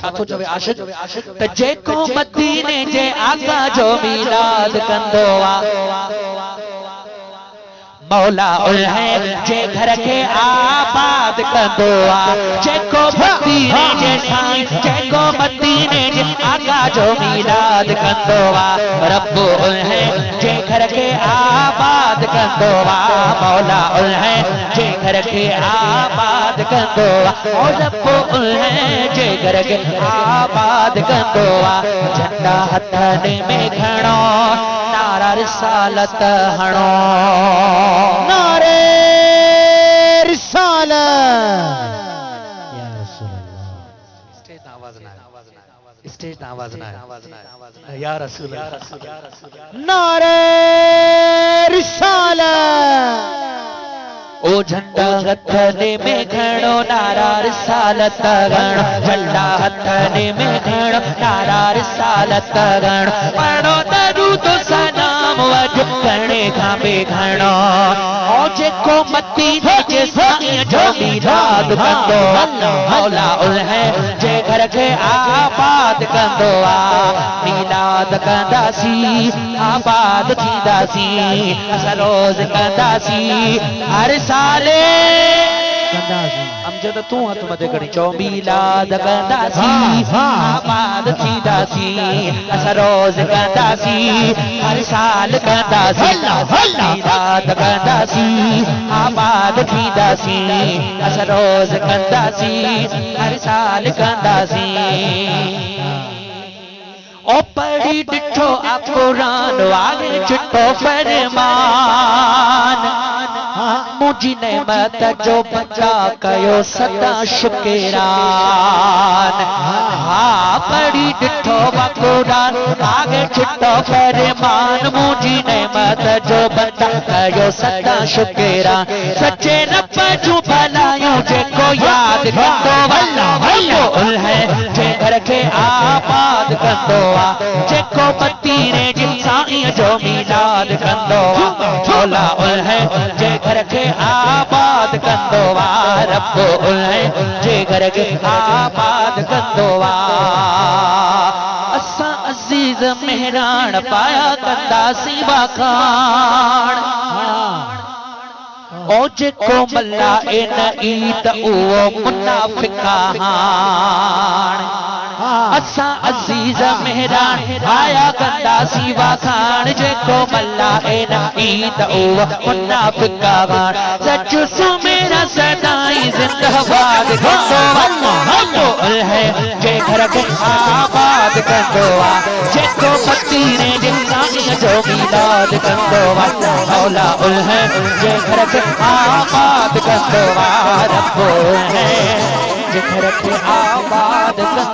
छातो चवे आशिक त जेको मदीने जे आका जो मीलाद कंदो आ मौला उल है जे घर के आबाद कंदो आ जेको मदीने जे साईं जेको मदीने जे आका जो मीलाद कंदो आ रब उल है जे घर के आबाद कंदो आ मौला उल है जे घर के आबाद कंदो आ और रब उल है जे घर के आबाद कंदो आ झंडा हथने में खणो नारा रिसालत हणो नारे रिसालत या रसूल अल्लाह स्टेज आवाज ना या रसूल नारे रिसालत ओ झंडा हथने में खणो नारा रिसालत गण झंडा हथने में खणो नारा रिसालत गण पढ़ो दरूद सलाम वज करने खां खणो ओ जेको मदीने जे साईं जो मीलाद कंदो मौला उल है जे घर के आबाद कंदो आ मीलाद कंदासी आबाद थींदासी असां रोज़ कंदासी हर साले अमजद तू हथ मथे खणी चओ मीलाद कंदासी आबाद थींदासी असां रोज़ कंदासी हर साल कंदासी मीलाद कंदासी आबाद थींदासी असां रोज़ कंदासी हर साल कंदासी ओ पढ़ी डिठो आ कुरान वाले चिट्टो फरमान मुझी नेमत जो बचा कयो सदा शुक्रान हाँ पढ़ी डिठो आ कुरान वाले चिट्टो फरमान मुझी नेमत जो बचा कयो सदा शुक्रान सच्चे रब जूं भलायूं जेको याद कंदो वल्ला उल है जे घर के आबाद कंदो जेको मदीने जे साईं जो मीलाद कंदो मौला उल है जे घर के आबाद कंदो रब उल है जे घर के आबाद कंदो असां अज़ीज़ मेहरान पाया कंदासी वाखाण ओ जेको मल्ला इन ईद उहो मुनाफिका असां अज़ीज़ मेहरान आया कंदासी वाखाण जेको मल्ला इन ईद उहो मुनाफिका सच सुमेरा सदाई जिंदाबाद कंदो अल्लाह है जे घर के आबाद कंदो जेको मदीने जे साईं जो मीलाद कंदो मौला उल है जे घर के आबाद कंदो रब है जे घर के आबाद